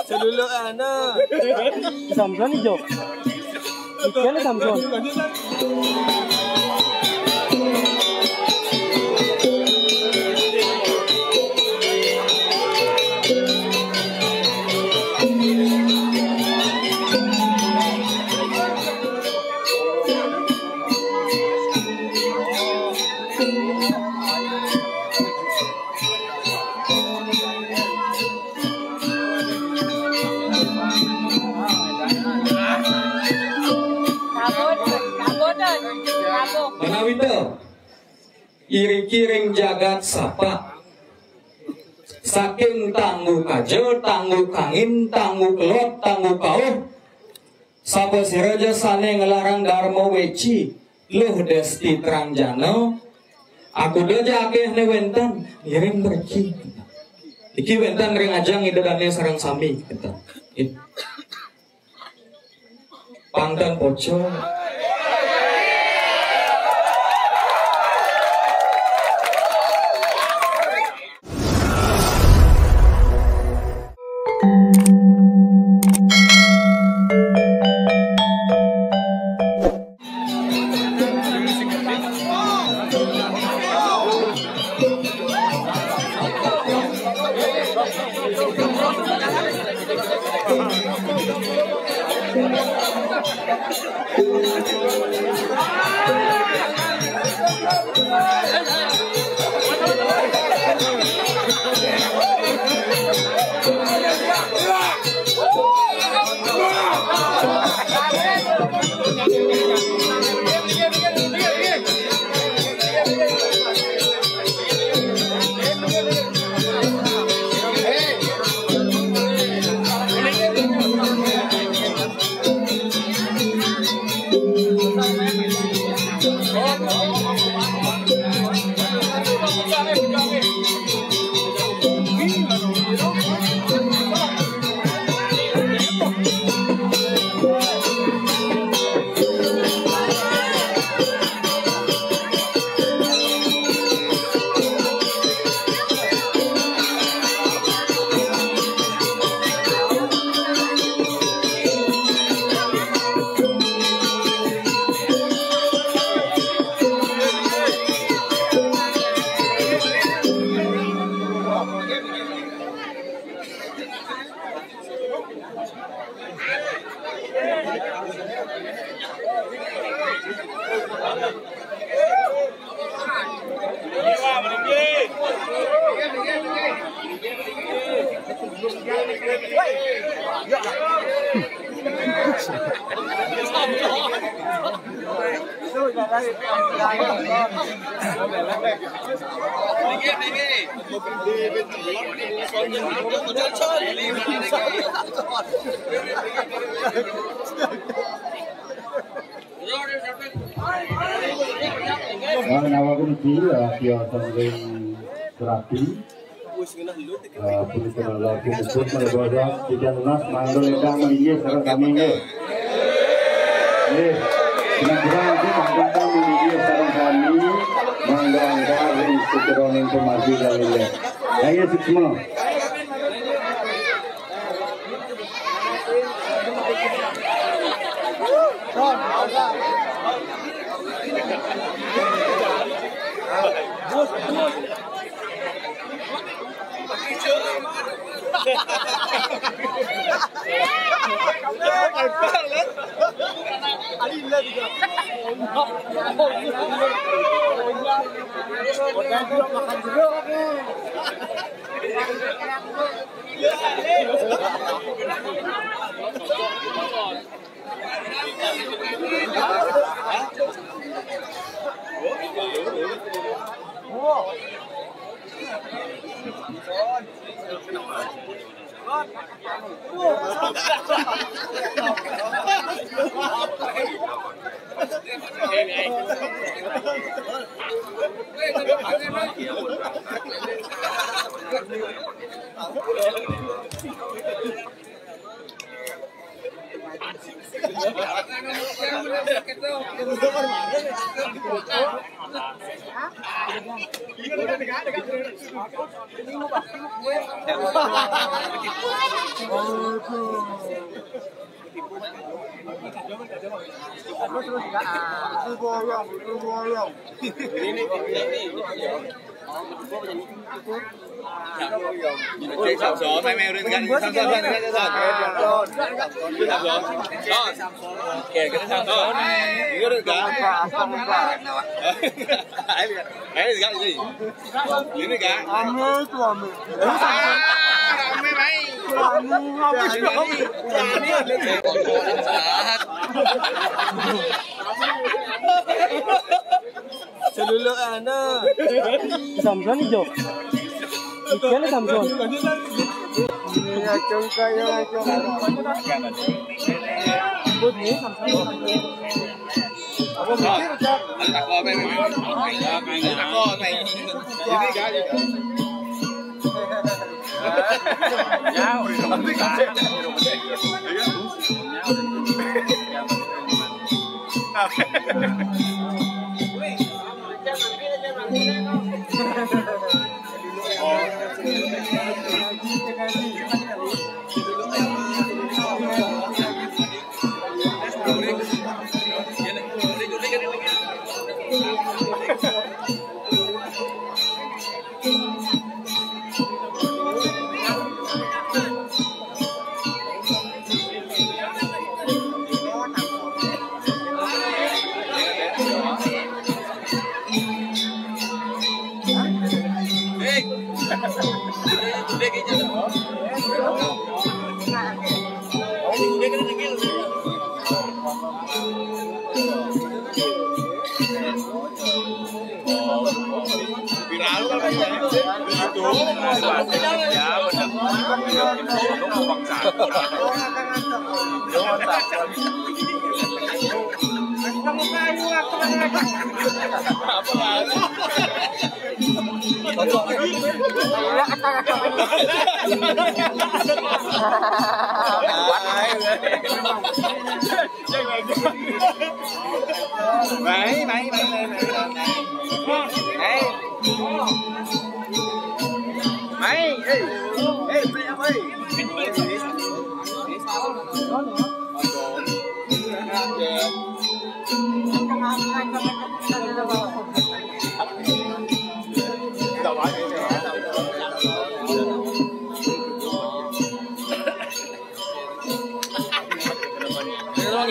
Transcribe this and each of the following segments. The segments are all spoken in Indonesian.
Seluluk anak. Samson hijau. Ikan Samson. Manawito, iring-iring jagat sapa, saking tanggu kajo, tanggu kangin, tanggu kelot, tanggu kauh, sapa si raja sane ngelarang dharma weci, luh desti terang jano, aku doja akeh ne wentan, iring berci, iki wentan ring ajang idadane sarang sami, kita, pangdan pocong. Nawagun di biasa dengan terapi. Putus terlalu putus mereka tidak lunas manggil yang meninggi sekarang kami ini. Senang di manggil meninggi sekarang kami mengganggar institusi informasi dan lain-lain. Ayo semua. Seluluk anak. Samson hijau. Ikan Samson. Iya, congkak yang Putih Samson.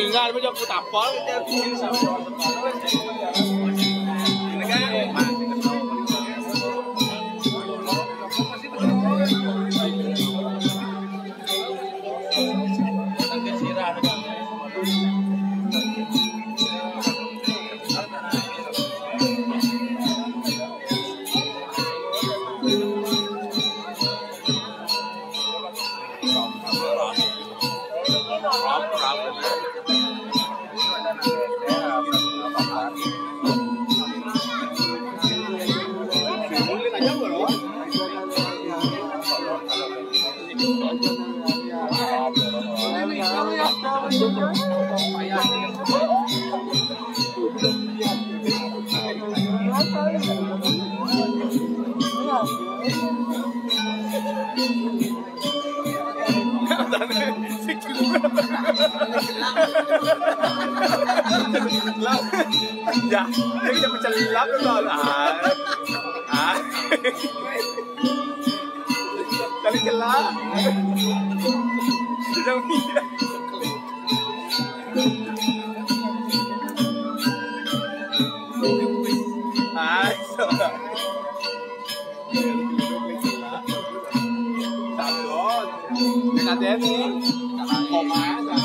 Ingat macam aku tapal kita ya, ini dia macam lap tu lah. Kali kelak. Sedang ni. Ada ni, koma ada.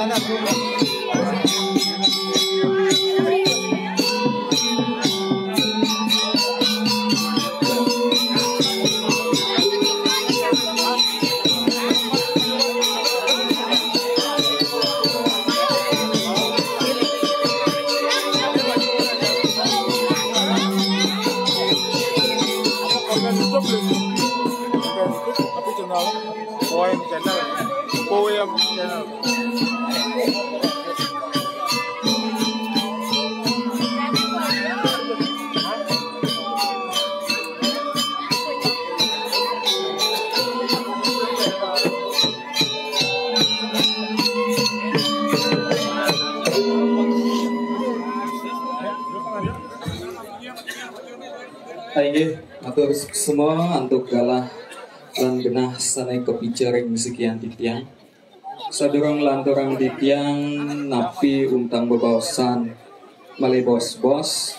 Poem channel. Ayo, atur semua untuk galah lan genah sanai kepicaring sekian titiang. Sadurung lanturang titiang napi untang bebaosan malih bos-bos.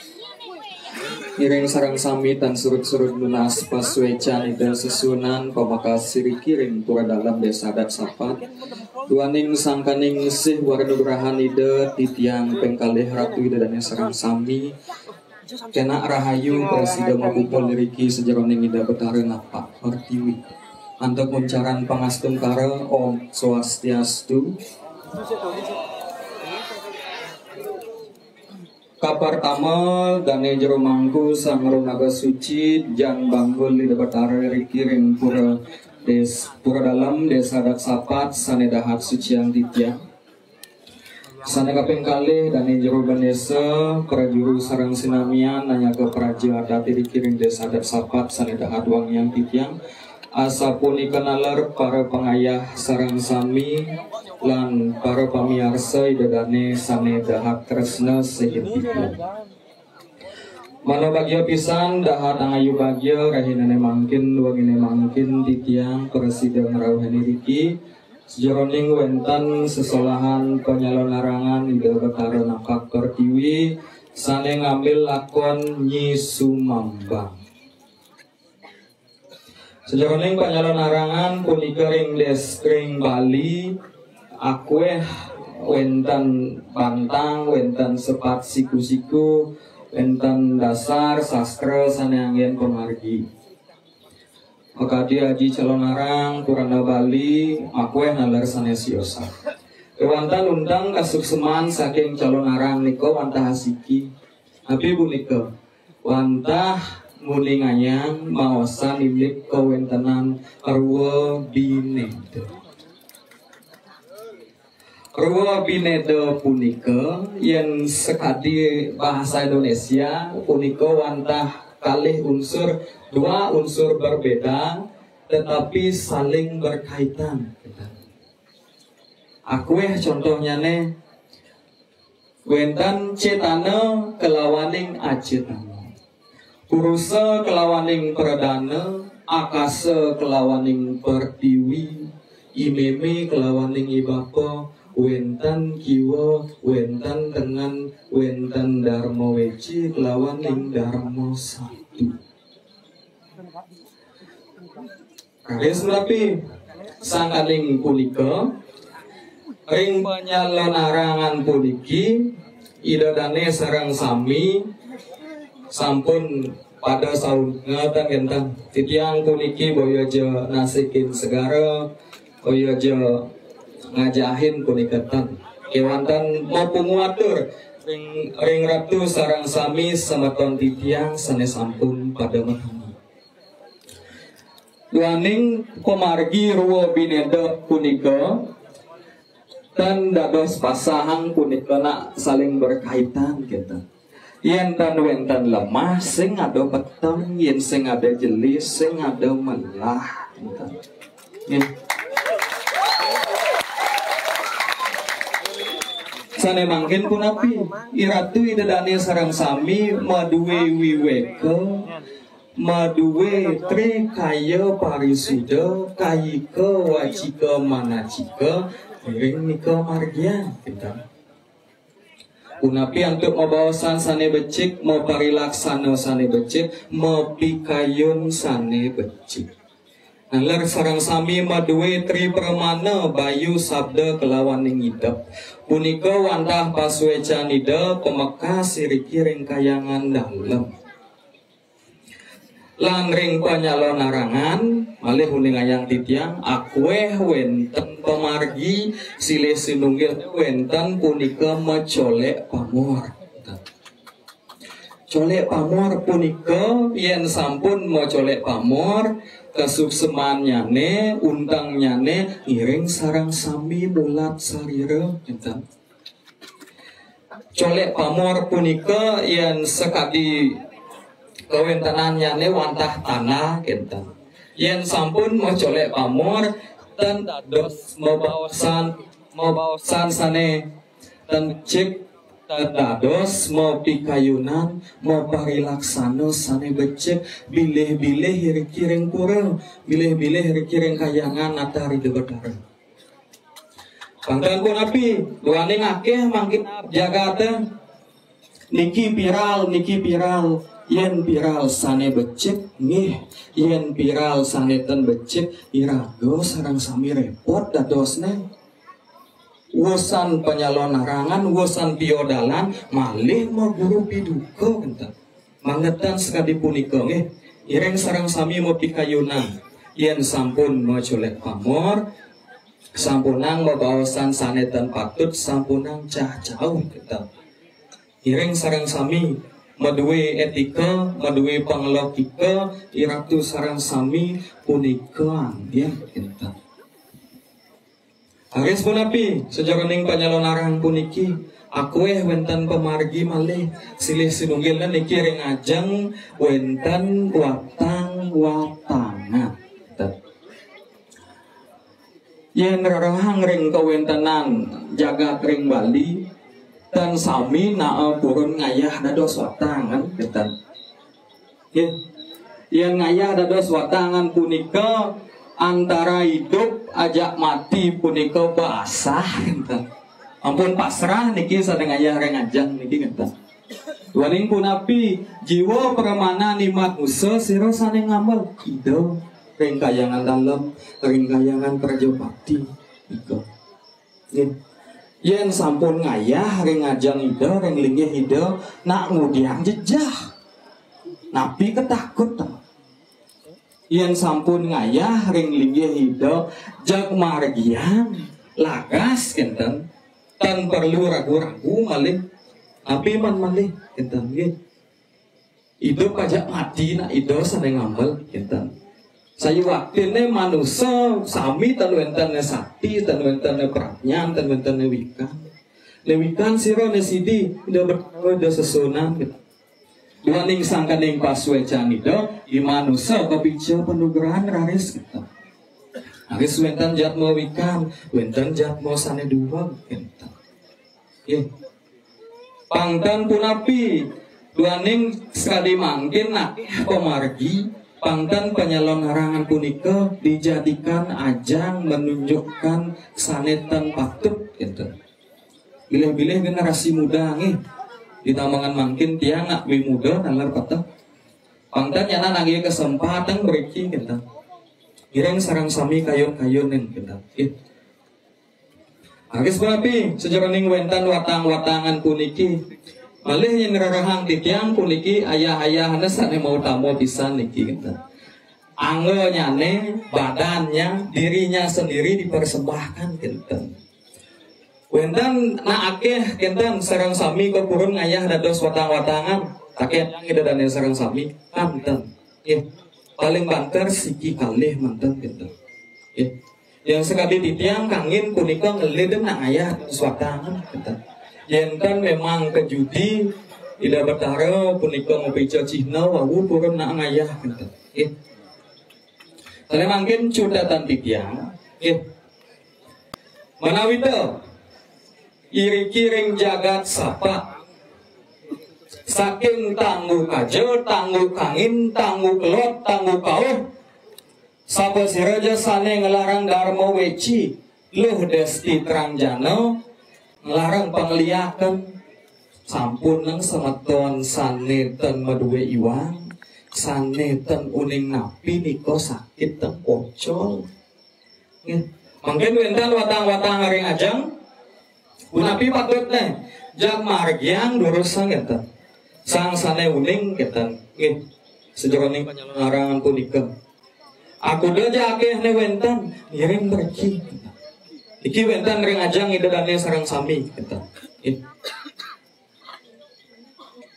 Iring sarang sami tan surut-surut lunas paswecan ida sesunan pamakas siriki ring pura dalam desa adat sapat. Duaning sangkaning sih warnugrahan ida titiang pengkalih ratu ida dan sarang sami. Kena rahayu presida mabupol liriki sejeroning ida betara napak pertiwi. Antuk muncaran pangastum kara Om Swastiastu. Kapartama dane jero mangku sang runaga suci jan banggul ida betara liriki ring pura dalam desa adat sapat sanedahat suciang titiang. Sana kaping kali dan jero Banesa prajuru sarang sinamian nanya ke praja adat dikiring desa adat sapat sanedahat wangian titiang asapuni kenalar para pengayah sarang sami lan para pamiarsa idadane sanedahat tresna sehingga mana bagio pisan dahat angayu bagio rahinane mangkin wangine mangkin titiang presiden rawani riki sejeroning wentan sesolahan penyalon larangan ida betara nakak pertiwi sane ngambil lakon Nyi Sumambang. Sejeroning penyalon larangan punika ring deskring Bali akueh wentan bantang wentan sepat siku-siku wentan dasar sastra sane angin pemargi. Maka dia aji calon arang Purana Bali aku nalar sanesiosa. Kewantan undang kasukseman saking calon arang niko wantah hasiki. Tapi bunika wantah muninganyang maosan imlik kawentanan arwa bineda. Arwa bineda punika yang sekadi bahasa Indonesia punika wantah kalih unsur dua unsur berbeda tetapi saling berkaitan. Akueh contohnya ne wentan cetana kelawaning acetana, purusa kelawaning perdana, akasa kelawaning pertiwi, imeme kelawaning ibapa, wentan kiwa, wentan dengan wentan dharma weci kelawaning dharma satu. Karis merapi sangkaling punika ring penyalon arangan puniki idadane sarang sami sampun pada saud ngatan gentang titiang puniki boyojo nasikin segara boyojo ngajahin punikatan kewantan mau penguatur ring ratu sarang sami samaton titiang sane sampun pada mahani duaning pemargi ruwa bineda punika dan dados pasahang punika nak saling berkaitan kita. Yen tan wentan lemah sing ada peteng, yen sing ada jelis, sing ada melah. Sane mangkin punapi iratu idadane sarang sami maduwe wiweke maduwe tri kaya parisuda kayika wacika manacika ring nika margian kita. Punapi untuk mabawasan sane becik mau parilaksana sane becik mau pikayun sane becik. Nalar sareng sami maduwe tri permana bayu sabda kelawan ing idep. Punika wantah pasuecan ida pemekas siriki ring kayangan dalem. Lan ring panyalon narangan malih uning ayang titiang akueh wenten pemargi silih sinunggil wenten punika macolek pamor. Colek pamor punika yen sampun macolek pamor kesuksemannya ne untangnya ne ngiring sarang sami mulat sarira enten. Colek pamor punika yen sekadi kawentanannya ne wantah tanah enten. Yen sampun macolek pamor ten dados mabaosan sane ten cek dados mau pikayunan mau parilaksana sane becek bilih-bilih hirikiring kurang bilih-bilih hirikiring kayangan atari debetara pangkan pun api luaning akeh mangkin jagata niki viral yen viral sane becek ngih yen viral sane ten becek irago sarang sami repot dadosne wosan penyalon narangan, wosan piodalan, malih mau guru piduka enten. Mangetan sekali punika nggih, ireng sarang sami mau pikayunan. Yen sampun mau colek pamor, sampunang mau bawasan sanetan patut, sampunang cah-cauh enten. Ireng sarang sami maduwe etika, maduwe panglogika, iratu sarang sami punika anggen enten. Haris punapi sejaraning panyalon arang puniki akueh wenten pemargi malih silih sinunggilna niki ring ajeng wenten watang-watangan. Yen rarahang ring kawentenan jagat ring Bali dan sami naa purun ngayah dados watangan ketan. Yen ngayah dados watangan punika antara hidup ajak mati punika basah enten. Ampun pasrah niki sadeng aya reng ajang niki enten. Waring punapi jiwa permana nimat musa sira sane ngamal ida ring kayangan dalem ring kayangan Prajapati ika. Yen sampun ngayah ring ajang ida ring linggih ida nak ngudiang jejah. Napi ketakut yen sampun ngayah ring linggih ida jak margian lagas kenten tan perlu ragu-ragu malih api man malih kenten nggih hidup kajak mati nak ida sane ngamel kenten saya waktine manusia sami tan wenten sakti tan wenten pratnya tan wenten wikan sira ne sidi ida bertawada sesunan gitu. Duaning sangkaning pasuecan ida imanusa kepica penugrahan raris kita. Raris wenten jatmo wikan, wenten jatmo sane dua kita. Pangtan punapi duaning sekali mangkin nak pemargi pangtan penyalon harangan punika dijadikan ajang menunjukkan sanetan patut kita. Bilih-bilih generasi muda nih. Ditambangan mangkin tiang nak wi muda nalar patah pangtan nyana nagi kesempatan beriki kita ireng sarang sami kayon-kayon kita Agis berapi sejaraning wentan watang-watangan puniki malih yang rarahang titiang puniki ayah-ayahana sane mau tamu pisan niki kita angelnyane badannya dirinya sendiri dipersembahkan kita wentan na akeh kenten sareng sami kepurun ngayah dados watang-watangan akeh yang ida dan sareng sami kanten paling banter siki kalih manten kenten yang sekali titiang kangin punika ngelidem na ngayah dados watangan kenten yen kan memang kejudi ida bertara punika ngopica cihna wawu purun na ngayah kenten tale mangkin cudatan titiang manawita iri-kiring jagat sapa saking tanggu kaje, tanggu kangin, tanggu kelot, tanggu kauh sapa siraja sane ngelarang dharma weci luh desti trangjana ngelarang pangliakan sampun nang semeton sane ten maduwe iwang saneten uning napi niko sakit teng pocol. Mungkin wenten watang-watang haring ajeng unapi patut teh jak margiang durusang ngeten. Sang sane uning ngeten. Nggih. Sejroning panyaluran punika. Aku deja akeh ne wenten ngirim berki. Iki wenten ring ajang idadane sareng sami ngeten.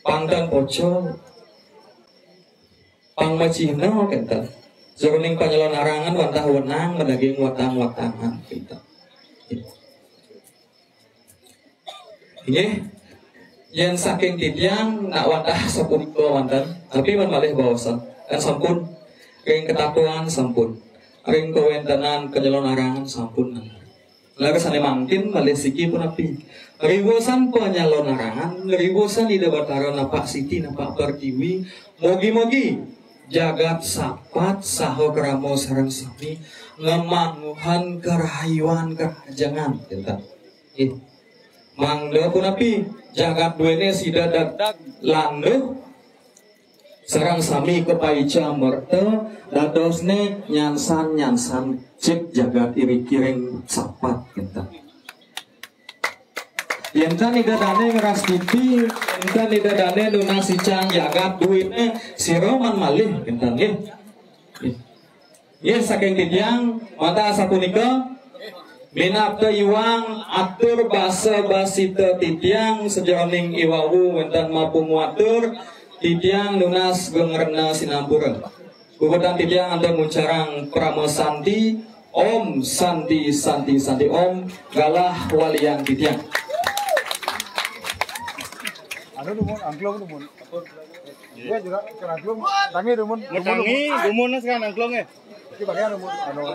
Pangdan pocol pangmacina ngeten. Jroning panyaluran wantah wenang medaging watang-watangan kita. Nggih, yen saking titiang nak wantah sapunika wonten, tapi men malih baosan kan sampun ring ketatuan sampun, ring kawentenan penyalonarangan sampun. Lalu sane mangkin malih siki pun api. Ribusan penyalonarangan, ribusan ide batara napak siti napak pertiwi, mogi-mogi jagat sapat saho keramo sareng sami ngemanguhan kerahayuan kerajangan kita. Mangda pun api jagat duene sida dadak landuh sareng sami kepaica merta dadosne nyansan cek jagat iri kiring sapat kita. Yentan idadane ngeras pipi, yentan idadane nuna sicang jagat duitnya si Roman malih yentan nggih. Nggih saking titiang mata sapunika minapta iwang atur basa basita titiang sejroning iwawu wenten mapung watur titiang nunas gengerna sinampura. Kubetan titiang anta muncarang pramesanti Om Santi Santi Santi Om galah walian titiang. Ano naman, angklong naman. Iya juga, kan angklong. Tangi naman. Tangi, gumun na sekarang angklong eh. Iki bagian naman. Ano?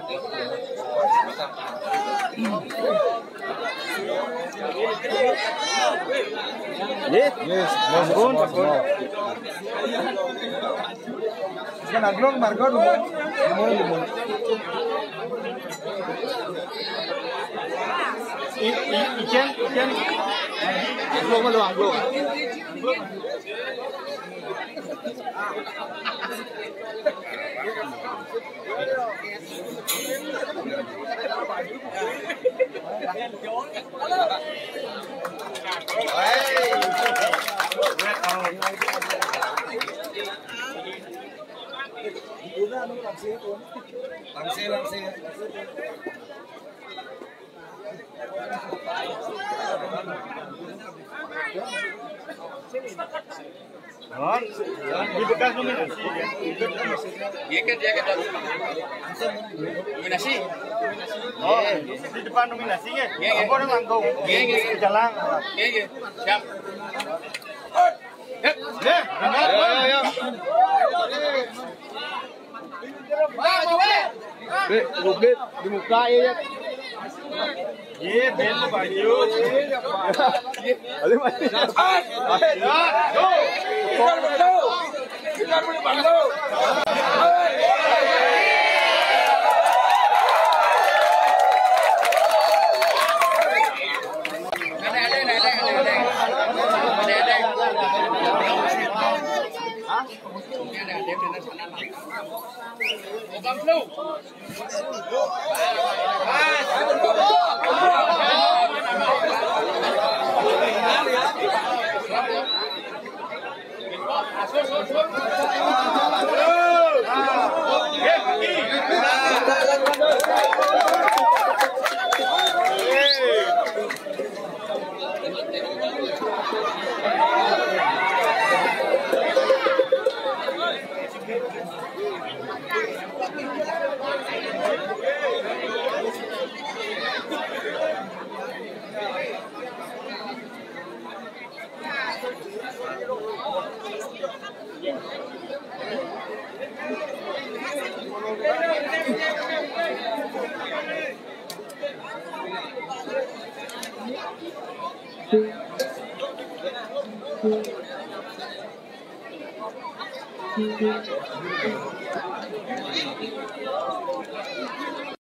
Yes, masukun. Kan angklong marga naman. Naman. Ikan. Angklong malu angklong. Langsir. Di bekas nominasi ya. Iya kan nominasi. Oh, di depan nominasinya. Iya. Apa orang angkong? Iya. Jalan. Iya. Siap. Ya. Rubit di muka ya. Iya, bento baju. Alim. Kita punya banglo.